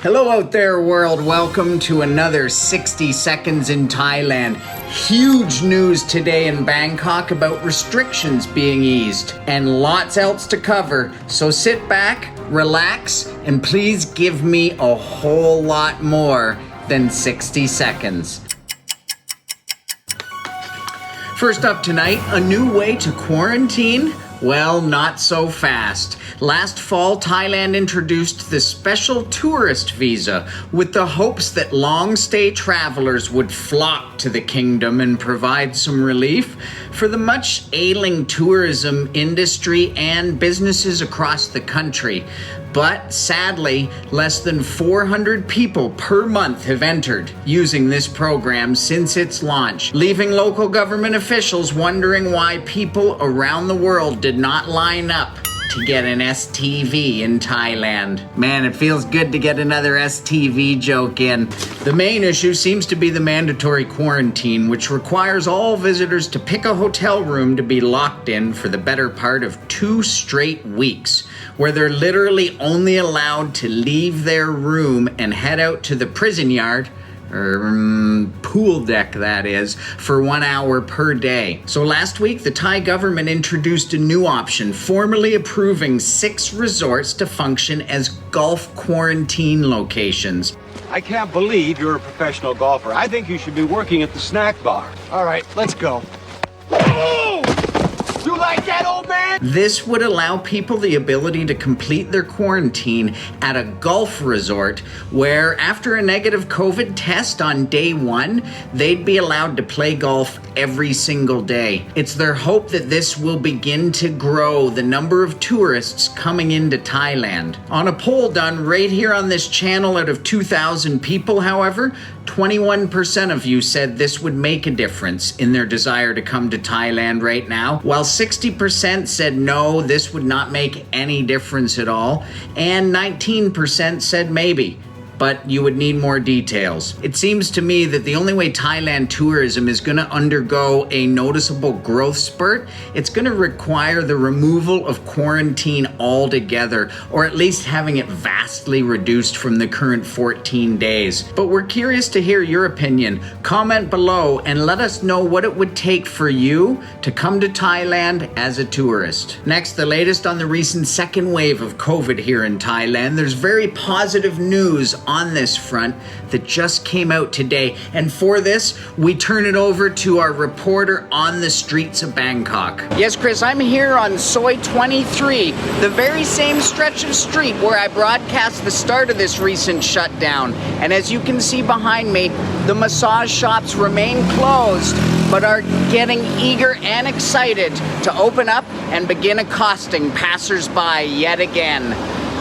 Hello out there, world. Welcome to another 60 Seconds in Thailand. Huge news today in Bangkok about restrictions being eased and lots else to cover. So sit back, relax, and please give me a whole lot more than 60 seconds. First up tonight, a new way to quarantine? Well, not so fast. Last fall, Thailand introduced the special tourist visa with the hopes that long-stay travelers would flock to the kingdom and provide some relief for the much ailing tourism industry and businesses across the country. But sadly, less than 400 people per month have entered using this program since its launch, leaving local government officials wondering why people around the world did not line up to get an STV in Thailand. Man, it feels good to get another STV joke in. The main issue seems to be the mandatory quarantine, which requires all visitors to pick a hotel room to be locked in for the better part of 2 straight weeks, where they're literally only allowed to leave their room and head out to the prison yard, or pool deck that is, for 1 hour per day. So last week, the Thai government introduced a new option, formally approving 6 resorts to function as golf quarantine locations. I can't believe you're a professional golfer. I think you should be working at the snack bar. All right, let's go. Oh! You like that, old man? This would allow people the ability to complete their quarantine at a golf resort where, after a negative COVID test on day 1, they'd be allowed to play golf every single day. It's their hope that this will begin to grow the number of tourists coming into Thailand. On a poll done right here on this channel out of 2,000 people, however, 21% of you said this would make a difference in their desire to come to Thailand right now, while 60% said no, this would not make any difference at all, and 19% said maybe. But you would need more details. It seems to me that the only way Thailand tourism is going to undergo a noticeable growth spurt, it's going to require the removal of quarantine altogether, or at least having it vastly reduced from the current 14 days. But we're curious to hear your opinion. Comment below and let us know what it would take for you to come to Thailand as a tourist. Next, the latest on the recent second wave of COVID here in Thailand. There's very positive news on this front that just came out today. And for this, we turn it over to our reporter on the streets of Bangkok. Yes, Chris, I'm here on Soi 23, the very same stretch of street where I broadcast the start of this recent shutdown. And as you can see behind me, the massage shops remain closed, but are getting eager and excited to open up and begin accosting passers-by yet again.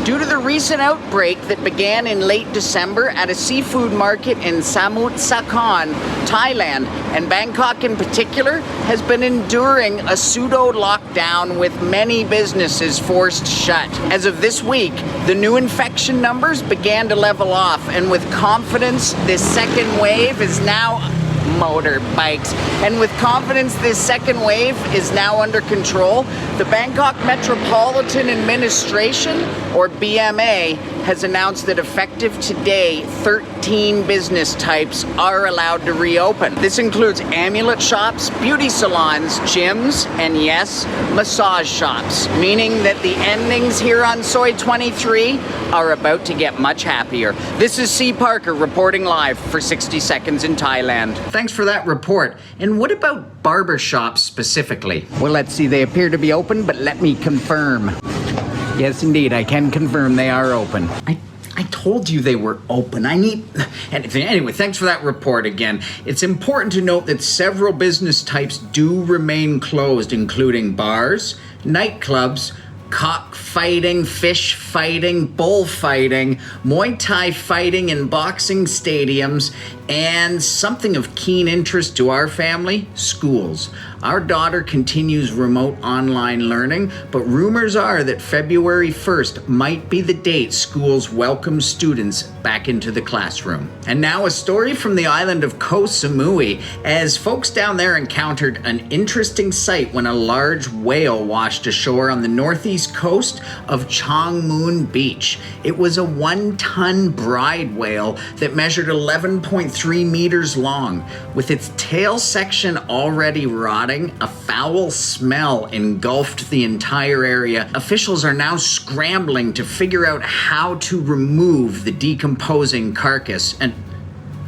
Due to the recent outbreak that began in late December at a seafood market in Samut Sakhon, Thailand, and Bangkok in particular, has been enduring a pseudo-lockdown with many businesses forced shut. As of this week, the new infection numbers began to level off, and with confidence, this second wave is now motorbikes. And with confidence this second wave is now under control, the Bangkok Metropolitan Administration, or BMA, has announced that effective today, 13 business types are allowed to reopen. This includes amulet shops, beauty salons, gyms, and yes, massage shops, meaning that the endings here on Soi 23 are about to get much happier. This is C. Parker reporting live for 60 Seconds in Thailand. Thanks for that report. And what about barbershops specifically? Well, let's see, they appear to be open, but let me confirm. Yes, indeed, I can confirm they are open. I told you they were open. Anyway, thanks for that report again. It's important to note that several business types do remain closed, including bars, nightclubs, cockfighting, fish fighting, bullfighting, Muay Thai fighting, and boxing stadiums, and something of keen interest to our family, schools. Our daughter continues remote online learning, but rumors are that February 1st might be the date schools welcome students back into the classroom. And now a story from the island of Koh Samui, as folks down there encountered an interesting sight when a large whale washed ashore on the northeast coast of Chong Moon Beach. It was a 1-ton bride whale that measured 11.3 meters long. With its tail section already rotting, a foul smell engulfed the entire area. Officials are now scrambling to figure out how to remove the decomposing carcass. And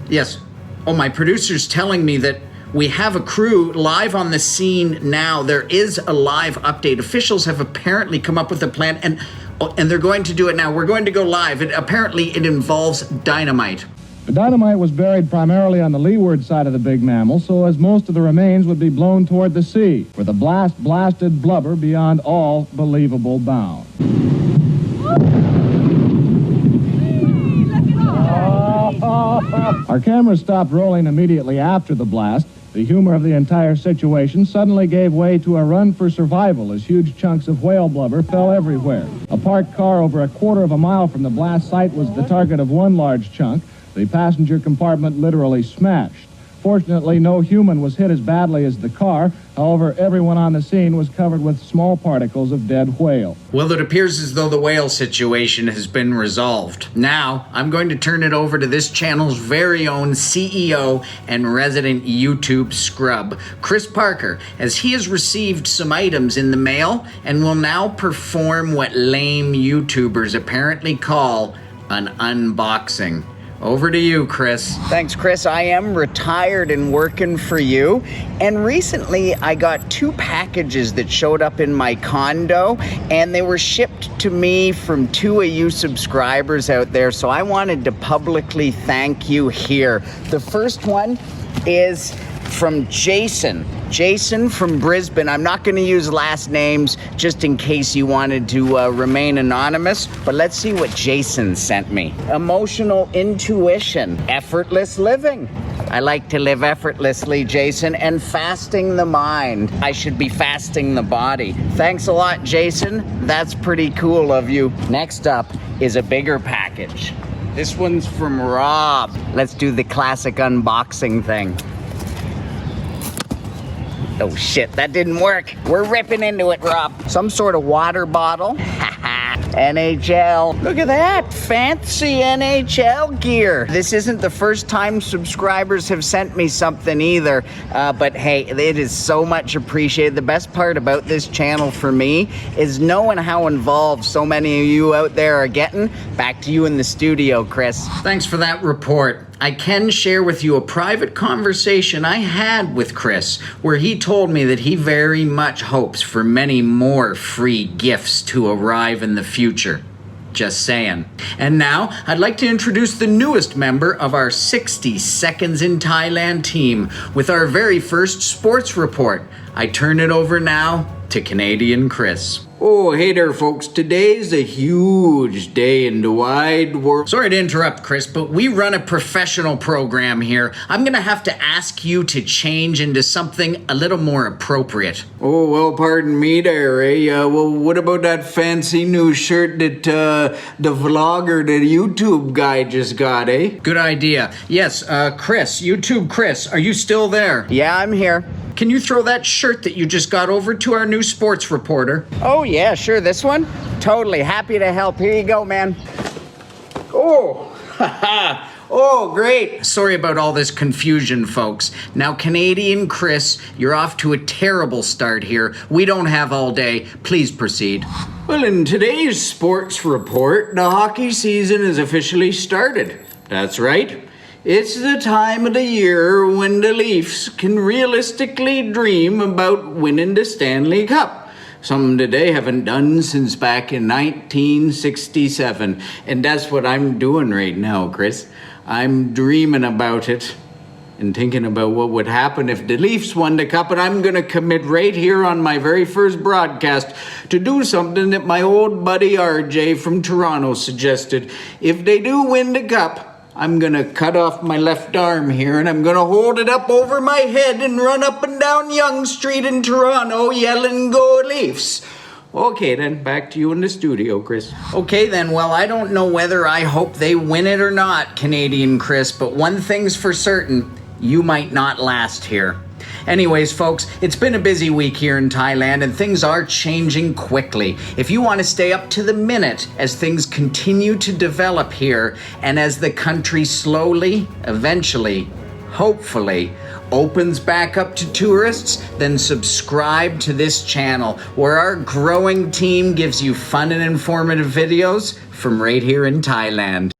yes, my producer's telling me that we have a crew live on the scene now. There is a live update. Officials have apparently come up with a plan, and they're going to do it now. We're going to go live. Apparently it involves dynamite. The dynamite was buried primarily on the leeward side of the big mammal, so as most of the remains would be blown toward the sea, where the blast blasted blubber beyond all believable bounds. Our cameras stopped rolling immediately after the blast. The humor of the entire situation suddenly gave way to a run for survival as huge chunks of whale blubber fell everywhere. A parked car over a quarter of a mile from the blast site was the target of one large chunk. The passenger compartment literally smashed. Fortunately, no human was hit as badly as the car. However, everyone on the scene was covered with small particles of dead whale. Well, it appears as though the whale situation has been resolved. Now, I'm going to turn it over to this channel's very own CEO and resident YouTube scrub, Chris Parker, as he has received some items in the mail and will now perform what lame YouTubers apparently call an unboxing. Over to you, Chris. Thanks, Chris. I am retired and working for you. And recently, I got 2 packages that showed up in my condo, and they were shipped to me from 2 of you subscribers out there. So I wanted to publicly thank you here. The first one is from Jason. Jason from Brisbane. I'm not going to use last names just in case you wanted to remain anonymous, but let's see what Jason sent me. Emotional intuition, effortless living. I like to live effortlessly, Jason, and fasting the mind. I should be fasting the body. Thanks a lot, Jason. That's pretty cool of you. Next up is a bigger package. This one's from Rob. Let's do the classic unboxing thing. Oh shit, that didn't work. We're ripping into it, Rob. Some sort of water bottle. NHL. Look at that, fancy NHL gear. This isn't the first time subscribers have sent me something either, but hey, it is so much appreciated. The best part about this channel for me is knowing how involved so many of you out there are getting. Back to you in the studio, Chris. Thanks for that report. I can share with you a private conversation I had with Chris, where he told me that he very much hopes for many more free gifts to arrive in the future. Just saying. And now, I'd like to introduce the newest member of our 60 Seconds in Thailand team with our very first sports report. I turn it over now to Canadian Chris. Oh, hey there, folks. Today's a huge day in the wide world. Sorry to interrupt, Chris, but we run a professional program here. I'm gonna have to ask you to change into something a little more appropriate. Oh, well, pardon me there, eh? Well, what about that fancy new shirt that the vlogger, the YouTube guy just got, eh? Good idea. Yes, Chris, YouTube Chris, are you still there? Yeah, I'm here. Can you throw that shirt that you just got over to our new sports reporter? Oh, yeah, sure. This one? Totally. Happy to help. Here you go, man. Oh, haha. Oh, great. Sorry about all this confusion, folks. Now, Canadian Chris, you're off to a terrible start here. We don't have all day. Please proceed. Well, in today's sports report, the hockey season is officially started. That's right. It's the time of the year when the Leafs can realistically dream about winning the Stanley Cup. Something that they haven't done since back in 1967. And that's what I'm doing right now, Chris. I'm dreaming about it and thinking about what would happen if the Leafs won the Cup. And I'm going to commit right here on my very first broadcast to do something that my old buddy RJ from Toronto suggested. If they do win the Cup, I'm going to cut off my left arm here and I'm going to hold it up over my head and run up and down Yonge Street in Toronto yelling, "Go Leafs." Okay, then, back to you in the studio, Chris. Okay, then, well, I don't know whether I hope they win it or not, Canadian Chris, but one thing's for certain, you might not last here. Anyways, folks, it's been a busy week here in Thailand and things are changing quickly. If you want to stay up to the minute as things continue to develop here and as the country slowly, eventually, hopefully, opens back up to tourists, then subscribe to this channel where our growing team gives you fun and informative videos from right here in Thailand.